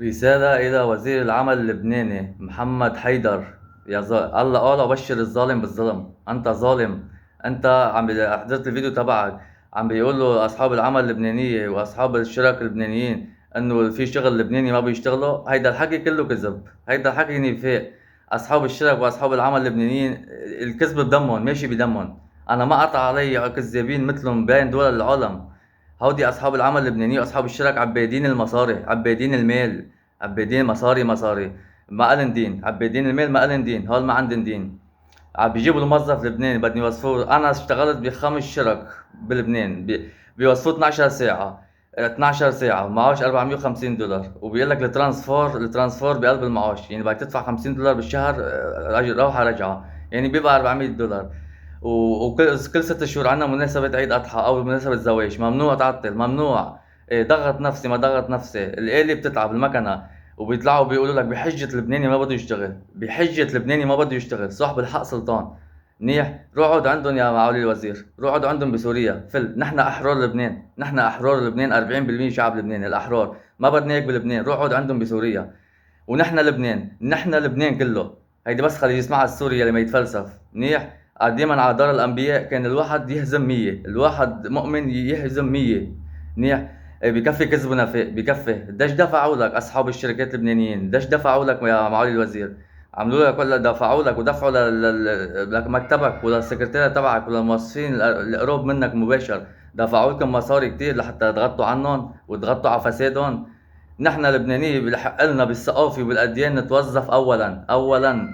رسالة إلى وزير العمل اللبناني محمد حيدر. الله قال وبشر الظالم بالظلم. أنت ظالم. أنت حضرت الفيديو تبعك عم بيقول له أصحاب العمل اللبنانية وأصحاب الشرك اللبنانيين إنه في شغل لبناني ما بيشتغلوا. هيدا الحكي كله كذب، هيدا الحكي نفاق. أصحاب الشرك وأصحاب العمل اللبنانيين الكذب بدمهم، ماشي بدمهم. أنا ما قطع علي كذابين مثلهم بين دول العالم. هودي اصحاب العمل اللبناني واصحاب الشرك عبادين المصاري، عبادين المال، عبادين مصاري مصاري. ما قالن دين، عبادين المال ما قالن دين، هول ما عندن دين. عم بيجيبوا الموظف لبناني بدهم يوظفوه. انا اشتغلت بخمس شرك بلبنان بيوظفوه 12 ساعة، 12 ساعة معاش $450. وبيقول لك الترانسفور بقلب المعاش، يعني بدك تدفع $50 بالشهر. روحة رجعة، يعني بيبقى $400. وكل 6 شهور عندنا مناسبة عيد أضحى أو مناسبة زواج، ممنوع تعطل، ممنوع. إيه، ضغط نفسي ما ضغط نفسي، الآلة بتتعب المكنة. وبيطلعوا بيقولوا لك بحجة لبناني ما بده يشتغل، بحجة لبناني ما بده يشتغل. صاحب الحق سلطان. منيح، روح اقعد عندهم يا معالي الوزير، روح اقعد عندهم بسوريا. نحن أحرار لبنان، نحن أحرار لبنان. 40% شعب لبنان الأحرار، ما بدنا إياك بلبنان. روح اقعد عندهم بسوريا. ونحن لبنان، نحن لبنان كله. هيدي بس خلي يسمعها السوري اللي ما يتفلسف. منيح. ديما على دار الانبياء كان الواحد يهزم 100، الواحد مؤمن يهزم 100. منيح. بكفي كذب ونفاق، بكفي. قديش دفعوا لك اصحاب الشركات اللبنانيين؟ قديش دفعوا لك يا معالي الوزير؟ عملوا لك ولا دفعوا لك ودفعوا لمكتبك وللسكرتيرة تبعك وللموظفين القريب منك مباشر؟ دفعوا لكم مصاري كتير لحتى تغطوا عنهم وتغطوا على فسادهم. نحن لبنانية بلحق لنا بالثقافة وبالأديان نتوظف أولا أولا.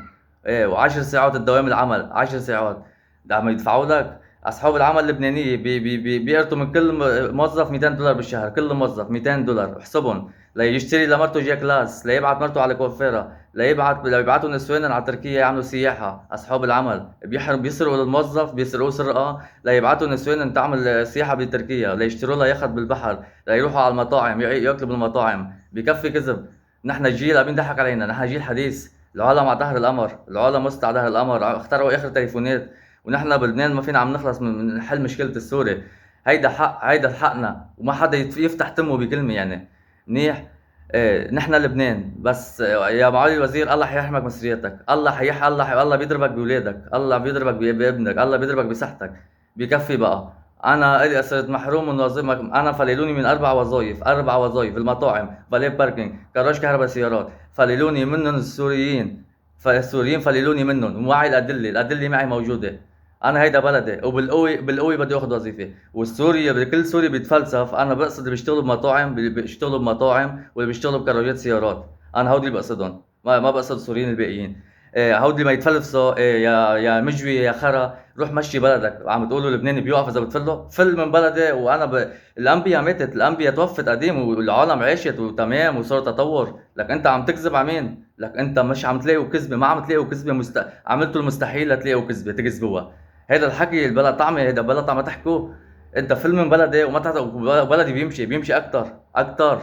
إيه، و10 ساعات الدوام العمل 10 ساعات. ده عم يدفعوا لك. أصحاب العمل اللبنانية بيقرطوا من كل موظف $200 بالشهر. كل موظف $200، احسبهم. ليشتري لمرته جي كلاس، ليبعت مرته على كوافيرا، ليبعتوا نسوان على تركيا يعملوا سياحة. أصحاب العمل بيسرقوا الموظف، بيسرقوه سرقة ليبعتوا نسوان تعمل سياحة بتركيا، ليشتروا لها يخت بالبحر، ليروحوا على المطاعم ياكلوا بالمطاعم. بكفي كذب. نحن جيل عم ينضحك علينا، نحن جيل حديث. العالم على ظهر القمر، العالم وسط على ظهر القمر، اخترعوا اخر تليفونات. ونحن بلبنان ما فينا عم نخلص من حل مشكلة السوري. هيدا حق، هيدا حقنا، وما حدا يفتح تمه بكلمة يعني. منيح. ايه، نحن لبنان بس. يا معالي الوزير، الله حيحرمك مسؤوليتك، الله بيضربك بولادك، الله بيضربك بابنك، الله بيضربك بصحتك. بكفي بقى. انا الي صرت محروم من وظيفه. انا فللوني من 4 وظائف، 4 وظائف: المطاعم، فاليه باركينج، كراج كهرباء سيارات. فللوني منهم السوريين. فالسوريين فللوني منهم، ومعي الادله معي موجوده. انا هيدا بلدي، وبالقوي بالقوي بدي اخذ وظيفه. والسوري بكل سوري بيتفلسف. انا بقصد اللي بيشتغلوا بمطاعم، بيشتغلوا بمطاعم واللي بيشتغلوا بكراجات سيارات. انا هودي اللي بقصدهم، ما بقصد السوريين الباقيين. إيه، هودي ما يتفلسوا. إيه، يا مجوي يا خرا، روح مشي بلدك. عم تقولوا لبناني بيوقف اذا بتفله؟ فل من بلدي. وانا الانبياء ماتت، الانبياء توفت قديم، والعالم عاشت وتمام وصار تطور. لك انت عم تكذب على مين؟ لك انت مش عم تلاقوا كذبه، ما عم تلاقوا كذبه. عملتوا المستحيل لتلاقوا كذبه تكذبوها. هيدا الحكي البلا طعمه، هيدا بلا طعمه تحكوه. انت فيلم من بلدي وما بلدي بيمشي اكتر.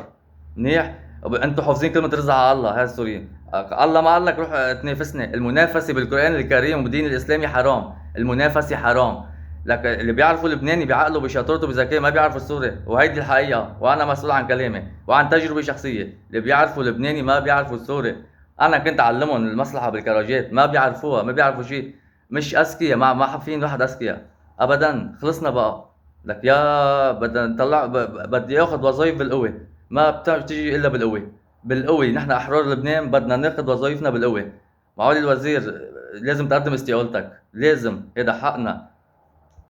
منيح. انتوا حافظين كلمه رزع على الله. هاي السوريين. الله ما قال لك روح تنافسني؟ المنافسه بالقران الكريم وبالدين الاسلامي حرام. المنافسه حرام. لك اللي بيعرفوا لبناني بعقله بشطارته بذكائه ما بيعرفوا السوري، وهيدي الحقيقه، وانا مسؤول عن كلامي وعن تجربه شخصيه. اللي بيعرفوا لبناني ما بيعرفوا السوري. انا كنت اعلمهم المصلحه بالكراجات، ما بيعرفوها، ما بيعرفوا شيء. مش اذكياء، ما حافين واحد اذكياء ابدا. خلصنا بقى. لك يا بدنا نطلع بدي اخذ وظايف بالقوه. ما بتيجي الا بالقوه. بالقوه. نحن احرار لبنان، بدنا ناخذ وظايفنا بالقوه. معالي الوزير، لازم تقدم استقالتك، لازم. هذا حقنا.